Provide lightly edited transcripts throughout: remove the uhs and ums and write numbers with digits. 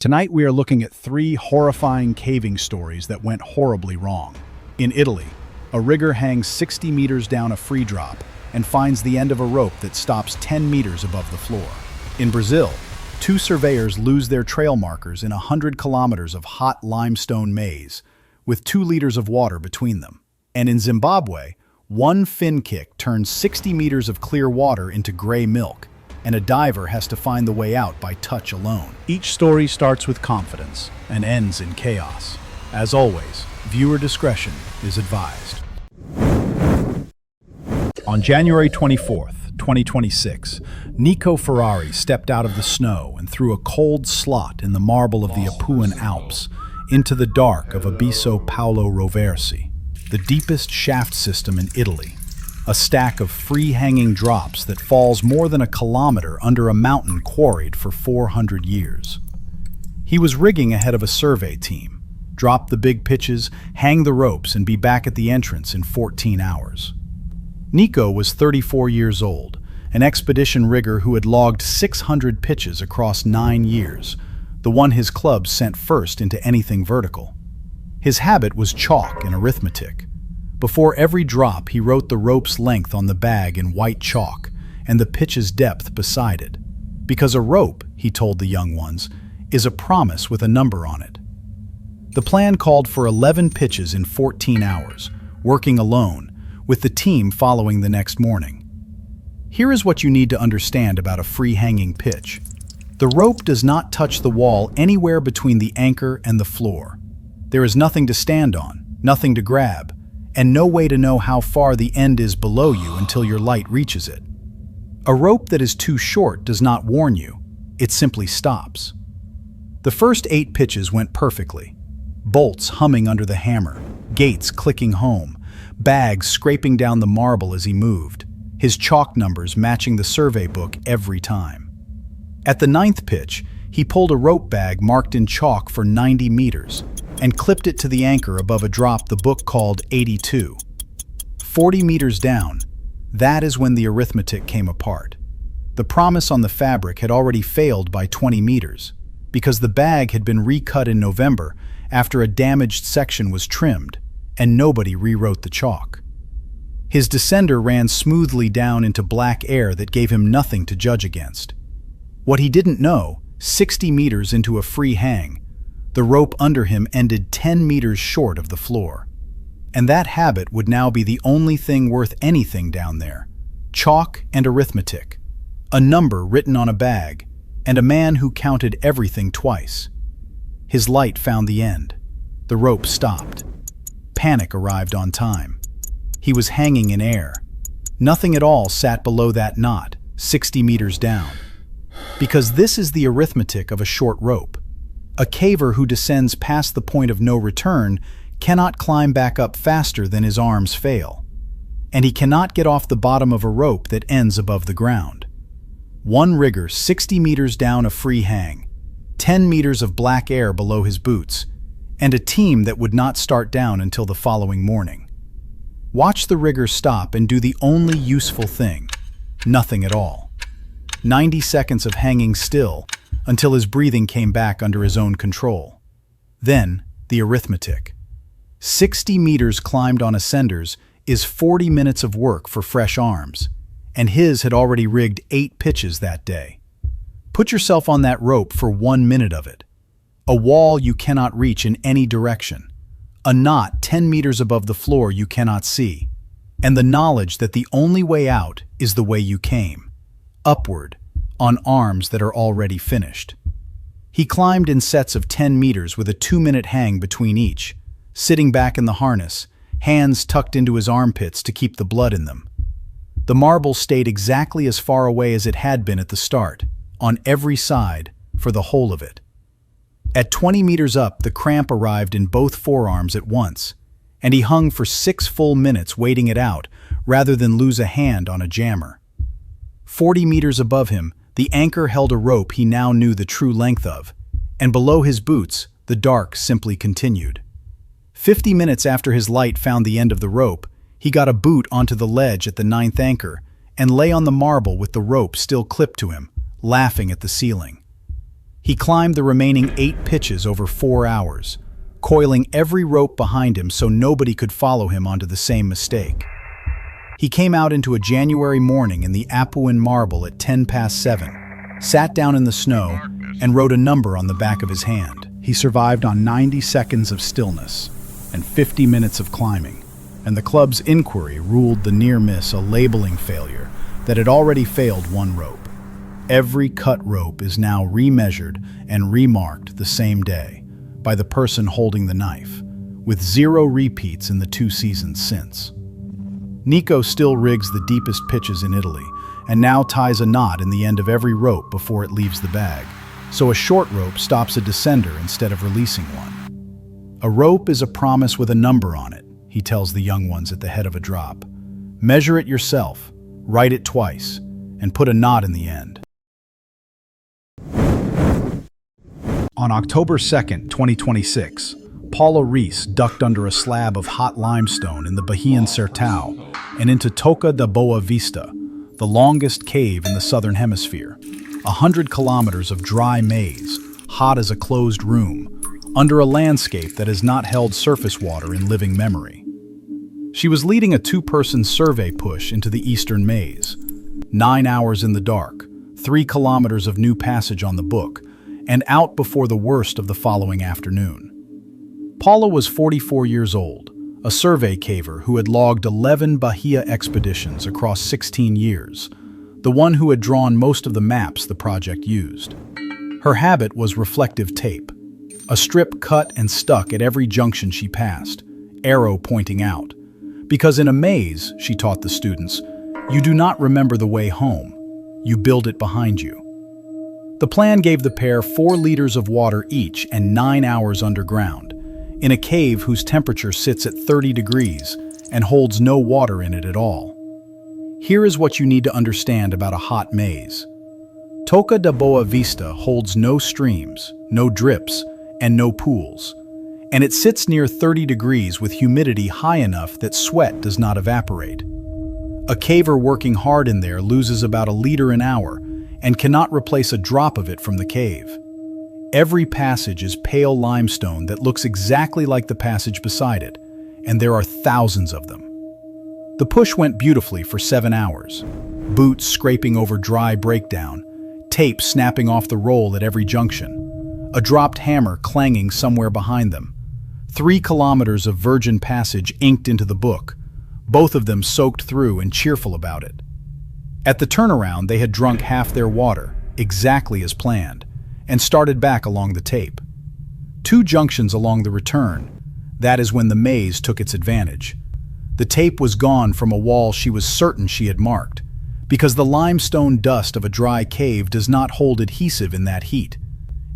Tonight we are looking at 3 horrifying caving stories that went horribly wrong. In Italy, a rigger hangs 60 meters down a free drop and finds the end of a rope that stops 10 meters above the floor. In Brazil, 2 surveyors lose their trail markers in 100 kilometers of hot limestone maze, with 2 liters of water between them. And in Zimbabwe, one fin kick turns 60 meters of clear water into gray milk, and a diver has to find the way out by touch alone. Each story starts with confidence and ends in chaos. As always, viewer discretion is advised. On January 24th, 2026, Nico Ferrari stepped out of the snow and through a cold slot in the marble of the Apuan Alps into the dark of ABISSO PAOLO ROVERSI, the deepest shaft system in Italy. A stack of free-hanging drops that falls more than a kilometer under a mountain quarried for 400 years. He was rigging ahead of a survey team, drop the big pitches, hang the ropes, and be back at the entrance in 14 hours. Nico was 34 years old, an expedition rigger who had logged 600 pitches across 9 years, the one his club sent first into anything vertical. His habit was chalk and arithmetic. Before every drop, he wrote the rope's length on the bag in white chalk and the pitch's depth beside it. Because a rope, he told the young ones, is a promise with a number on it. The plan called for 11 pitches in 14 hours, working alone, with the team following the next morning. Here is what you need to understand about a free-hanging pitch. The rope does not touch the wall anywhere between the anchor and the floor. There is nothing to stand on, nothing to grab, and no way to know how far the end is below you until your light reaches it. A rope that is too short does not warn you, it simply stops. The first 8 pitches went perfectly. Bolts humming under the hammer, gates clicking home, bags scraping down the marble as he moved, his chalk numbers matching the survey book every time. At the 9th pitch, he pulled a rope bag marked in chalk for 90 meters, and clipped it to the anchor above a drop the book called 82. 40 meters down, that is when the arithmetic came apart. The promise on the fabric had already failed by 20 meters, because the bag had been recut in November after a damaged section was trimmed, and nobody rewrote the chalk. His descender ran smoothly down into black air that gave him nothing to judge against. What he didn't know, 60 meters into a free hang, the rope under him ended 10 meters short of the floor. And that habit would now be the only thing worth anything down there. Chalk and arithmetic, a number written on a bag, and a man who counted everything twice. His light found the end. The rope stopped. Panic arrived on time. He was hanging in air. Nothing at all sat below that knot, 60 meters down. Because this is the arithmetic of a short rope. A caver who descends past the point of no return cannot climb back up faster than his arms fail. And he cannot get off the bottom of a rope that ends above the ground. One rigger 60 meters down a free hang, 10 meters of black air below his boots, and a team that would not start down until the following morning. Watch the rigger stop and do the only useful thing, nothing at all. 90 seconds of hanging still, until his breathing came back under his own control. Then, the arithmetic. 60 meters climbed on ascenders is 40 minutes of work for fresh arms, and his had already rigged 8 pitches that day. Put yourself on that rope for 1 minute of it. A wall you cannot reach in any direction. A knot 10 meters above the floor you cannot see. And the knowledge that the only way out is the way you came. Upward, on arms that are already finished. He climbed in sets of 10 meters with a 2-minute hang between each, sitting back in the harness, hands tucked into his armpits to keep the blood in them. The marble stayed exactly as far away as it had been at the start, on every side, for the whole of it. At 20 meters up, the cramp arrived in both forearms at once, and he hung for 6 full minutes waiting it out, rather than lose a hand on a jammer. 40 meters above him, the anchor held a rope he now knew the true length of, and below his boots, the dark simply continued. 50 minutes after his light found the end of the rope, he got a boot onto the ledge at the 9th anchor and lay on the marble with the rope still clipped to him, laughing at the ceiling. He climbed the remaining 8 pitches over 4 hours, coiling every rope behind him so nobody could follow him onto the same mistake. He came out into a January morning in the Apuan marble at 7:10, sat down in the snow, and wrote a number on the back of his hand. He survived on 90 seconds of stillness and 50 minutes of climbing, and the club's inquiry ruled the near miss a labeling failure that had already failed 1 rope. Every cut rope is now remeasured and remarked the same day by the person holding the knife, with 0 repeats in the 2 seasons since. Nico still rigs the deepest pitches in Italy and now ties a knot in the end of every rope before it leaves the bag, so a short rope stops a descender instead of releasing one. A rope is a promise with a number on it, he tells the young ones at the head of a drop. Measure it yourself, write it twice, and put a knot in the end. On October 2nd, 2026, Paulo Reis ducked under a slab of hot limestone in the Bahian Sertão and into Toca da Boa Vista, the longest cave in the southern hemisphere. 100 kilometers of dry maze, hot as a closed room, under a landscape that has not held surface water in living memory. She was leading a 2-person survey push into the eastern maze. 9 hours in the dark, 3 kilometers of new passage on the book, and out before the worst of the following afternoon. Paula was 44 years old, a survey caver who had logged 11 Bahia expeditions across 16 years, the one who had drawn most of the maps the project used. Her habit was reflective tape, a strip cut and stuck at every junction she passed, arrow pointing out. Because in a maze, she taught the students, you do not remember the way home, you build it behind you. The plan gave the pair 4 liters of water each and 9 hours underground, in a cave whose temperature sits at 30 degrees and holds no water in it at all. Here is what you need to understand about a hot maze. Toca da Boa Vista holds no streams, no drips, and no pools, and it sits near 30 degrees with humidity high enough that sweat does not evaporate. A caver working hard in there loses about a liter an hour and cannot replace a drop of it from the cave. Every passage is pale limestone that looks exactly like the passage beside it, and there are thousands of them. The push went beautifully for 7 hours, boots scraping over dry breakdown, tape snapping off the roll at every junction, a dropped hammer clanging somewhere behind them, 3 kilometers of virgin passage inked into the book, both of them soaked through and cheerful about it. At the turnaround, they had drunk half their water, exactly as planned, and started back along the tape. 2 junctions along the return, that is when the maze took its advantage. The tape was gone from a wall she was certain she had marked, because the limestone dust of a dry cave does not hold adhesive in that heat,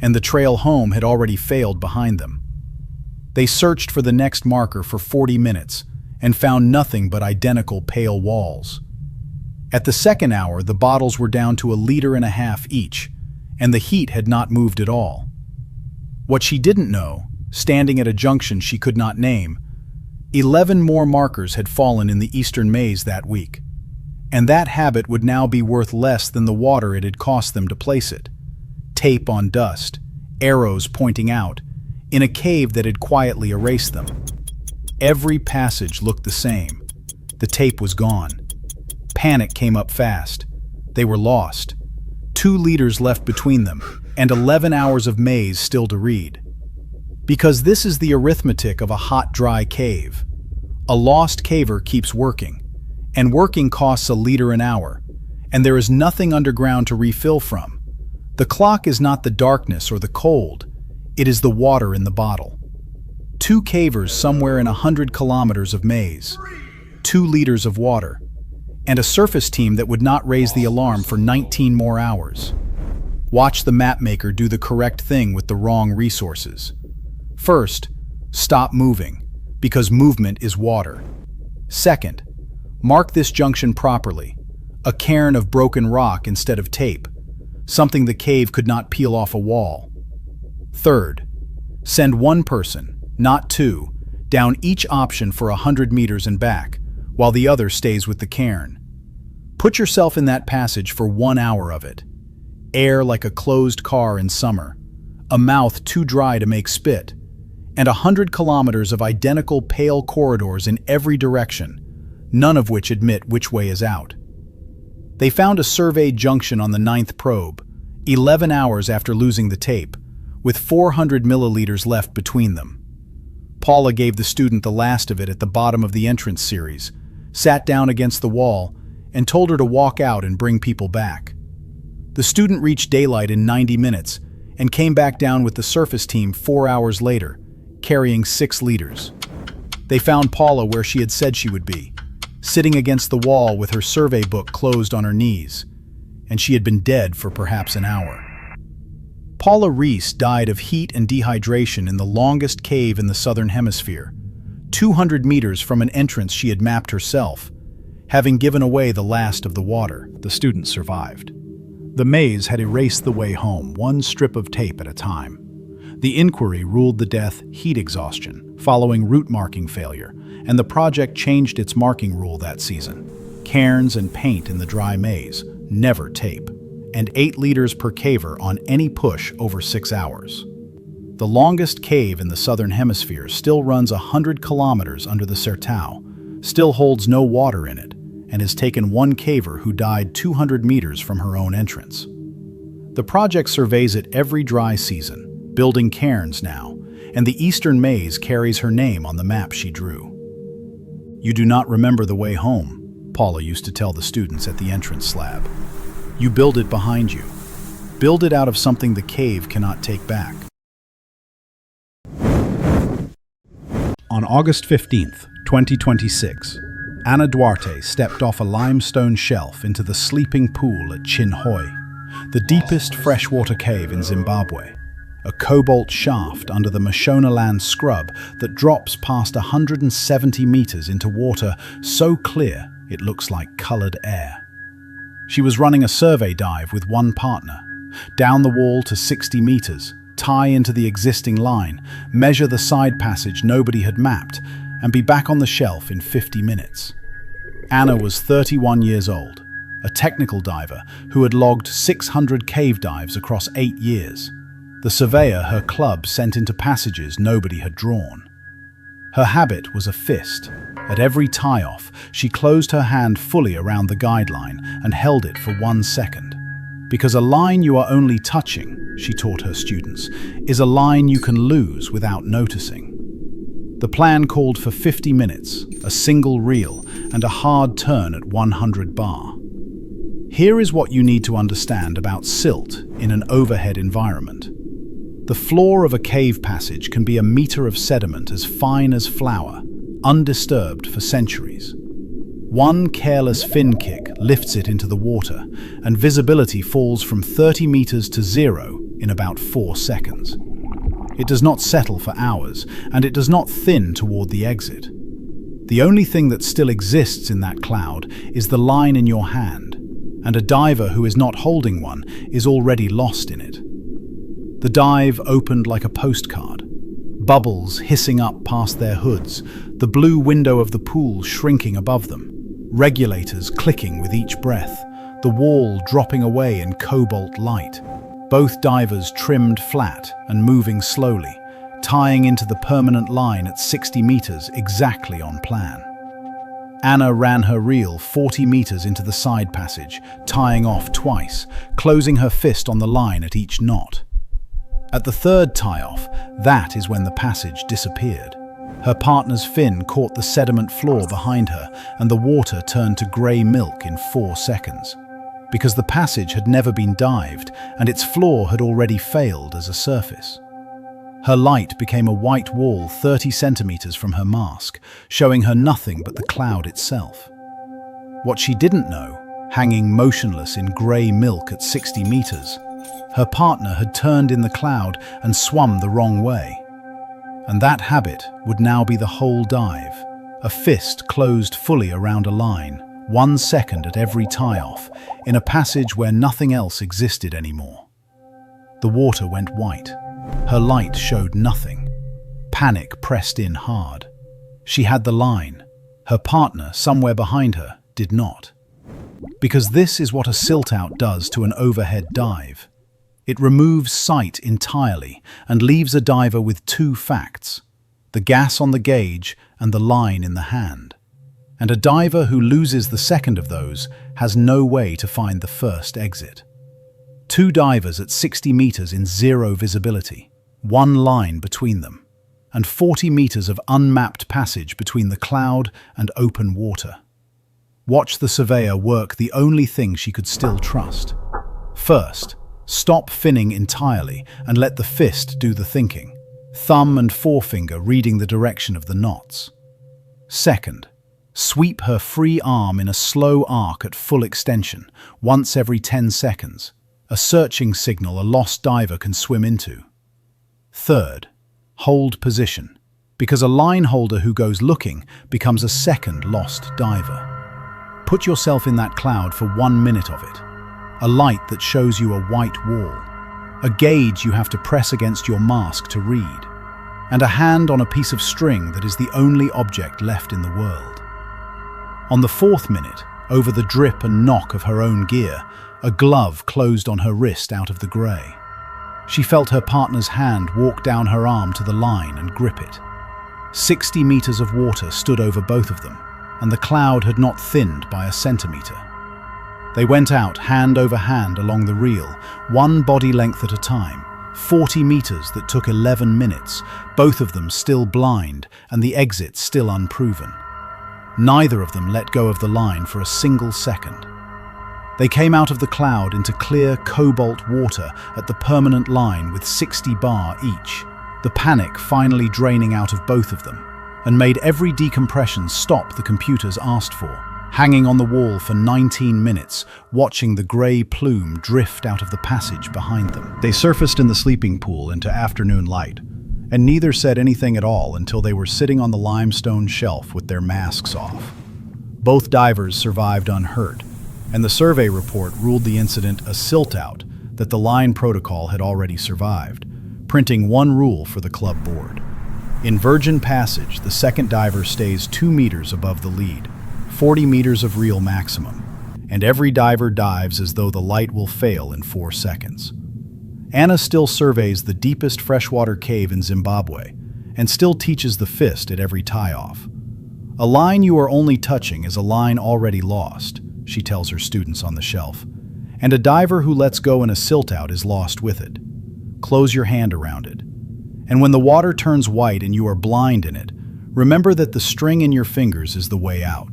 and the trail home had already failed behind them. They searched for the next marker for 40 minutes and found nothing but identical pale walls. At the second hour, the bottles were down to 1.5 liters each, and the heat had not moved at all. What she didn't know, standing at a junction she could not name, 11 more markers had fallen in the eastern maze that week, and that habit would now be worth less than the water it had cost them to place it. Tape on dust, arrows pointing out, in a cave that had quietly erased them. Every passage looked the same. The tape was gone. Panic came up fast. They were lost. 2 liters left between them, and 11 hours of maze still to read. Because this is the arithmetic of a hot, dry cave. A lost caver keeps working, and working costs 1 liter an hour, and there is nothing underground to refill from. The clock is not the darkness or the cold, it is the water in the bottle. 2 cavers somewhere in 100 kilometers of maze, 2 liters of water, and a surface team that would not raise the alarm for 19 more hours. Watch the mapmaker do the correct thing with the wrong resources. First, stop moving, because movement is water. Second, mark this junction properly, a cairn of broken rock instead of tape, something the cave could not peel off a wall. Third, send 1 person, not 2, down each option for 100 meters and back, while the other stays with the cairn. Put yourself in that passage for 1 hour of it. air like a closed car in summer, a mouth too dry to make spit, and 100 kilometers of identical pale corridors in every direction, none of which admit which way is out. They found a surveyed junction on the 9th probe, 11 hours after losing the tape, with 400 milliliters left between them. Paula gave the student the last of it at the bottom of the entrance series, sat down against the wall, and told her to walk out and bring people back. The student reached daylight in 90 minutes and came back down with the surface team 4 hours later, carrying 6 liters. They found Paula where she had said she would be, sitting against the wall with her survey book closed on her knees, and she had been dead for perhaps an hour. Paula Reese died of heat and dehydration in the longest cave in the southern hemisphere, 200 meters from an entrance she had mapped herself, having given away the last of the water. The student survived. The maze had erased the way home, one strip of tape at a time. The inquiry ruled the death heat exhaustion, following route marking failure, and the project changed its marking rule that season. Cairns and paint in the dry maze, never tape, and 8 liters per caver on any push over 6 hours. The longest cave in the southern hemisphere still runs 100 kilometers under the Sertão, still holds no water in it, and has taken one caver who died 200 meters from her own entrance. The project surveys it every dry season, building cairns now, and the eastern maze carries her name on the map she drew. "You do not remember the way home," Paula used to tell the students at the entrance slab. "You build it behind you. Build it out of something the cave cannot take back." On August 15th, 2026, Ana Duarte stepped off a limestone shelf into the sleeping pool at Chinhoy, the deepest freshwater cave in Zimbabwe, a cobalt shaft under the Mashonaland scrub that drops past 170 meters into water so clear it looks like colored air. She was running a survey dive with one partner, down the wall to 60 meters, tie into the existing line, measure the side passage nobody had mapped, and be back on the shelf in 50 minutes. Anna was 31 years old, a technical diver who had logged 600 cave dives across 8 years, the surveyor her club sent into passages nobody had drawn. Her habit was a fist. At every tie-off, she closed her hand fully around the guideline and held it for 1 second. Because a line you are only touching, she taught her students, is a line you can lose without noticing. The plan called for 50 minutes, a single reel, and a hard turn at 100 bar. Here is what you need to understand about silt in an overhead environment. The floor of a cave passage can be a meter of sediment as fine as flour, undisturbed for centuries. One careless fin kick lifts it into the water, and visibility falls from 30 meters to 0 in about 4 seconds. It does not settle for hours, and it does not thin toward the exit. The only thing that still exists in that cloud is the line in your hand, and a diver who is not holding one is already lost in it. The dive opened like a postcard, bubbles hissing up past their hoods, the blue window of the pool shrinking above them, regulators clicking with each breath, the wall dropping away in cobalt light. Both divers trimmed flat and moving slowly, tying into the permanent line at 60 meters exactly on plan. Anna ran her reel 40 meters into the side passage, tying off twice, closing her fist on the line at each knot. At the third tie-off, that is when the passage disappeared. Her partner's fin caught the sediment floor behind her, and the water turned to grey milk in 4 seconds. Because the passage had never been dived, and its floor had already failed as a surface. Her light became a white wall 30 centimeters from her mask, showing her nothing but the cloud itself. What she didn't know, hanging motionless in grey milk at 60 meters, her partner had turned in the cloud and swum the wrong way. And that habit would now be the whole dive, a fist closed fully around a line, 1 second at every tie-off, in a passage where nothing else existed anymore. The water went white. Her light showed nothing. Panic pressed in hard. She had the line. Her partner, somewhere behind her, did not. because this is what a silt-out does to an overhead dive. It removes sight entirely and leaves a diver with two facts: the gas on the gauge and the line in the hand. And a diver who loses the second of those has no way to find the first exit. Two divers at 60 meters in zero visibility, one line between them, and 40 meters of unmapped passage between the cloud and open water. Watch the surveyor work the only thing she could still trust. First, stop finning entirely and let the fist do the thinking, thumb and forefinger reading the direction of the knots. Second, sweep her free arm in a slow arc at full extension, once every 10 seconds, a searching signal a lost diver can swim into. Third, hold position, because a line holder who goes looking becomes a second lost diver. Put yourself in that cloud for 1 minute of it, a light that shows you a white wall, a gauge you have to press against your mask to read, and a hand on a piece of string that is the only object left in the world. On the 4th minute, over the drip and knock of her own gear, a glove closed on her wrist out of the grey. She felt her partner's hand walk down her arm to the line and grip it. 60 meters of water stood over both of them, and the cloud had not thinned by a centimeter. They went out hand over hand along the reel, one body length at a time, 40 meters that took 11 minutes, both of them still blind and the exit still unproven. Neither of them let go of the line for a single second. They came out of the cloud into clear cobalt water at the permanent line with 60 bar each, the panic finally draining out of both of them, and made every decompression stop the computers asked for, hanging on the wall for 19 minutes, watching the grey plume drift out of the passage behind them. They surfaced in the sleeping pool into afternoon light, and neither said anything at all until they were sitting on the limestone shelf with their masks off. Both divers survived unhurt, and the survey report ruled the incident a silt-out that the line protocol had already survived, printing one rule for the club board. In Virgin Passage, the second diver stays 2 meters above the lead, 40 meters of reel maximum, and every diver dives as though the light will fail in 4 seconds. Anna still surveys the deepest freshwater cave in Zimbabwe, and still teaches the fist at every tie-off. A line you are only touching is a line already lost, she tells her students on the shelf, and a diver who lets go in a silt-out is lost with it. Close your hand around it. And when the water turns white and you are blind in it, remember that the string in your fingers is the way out.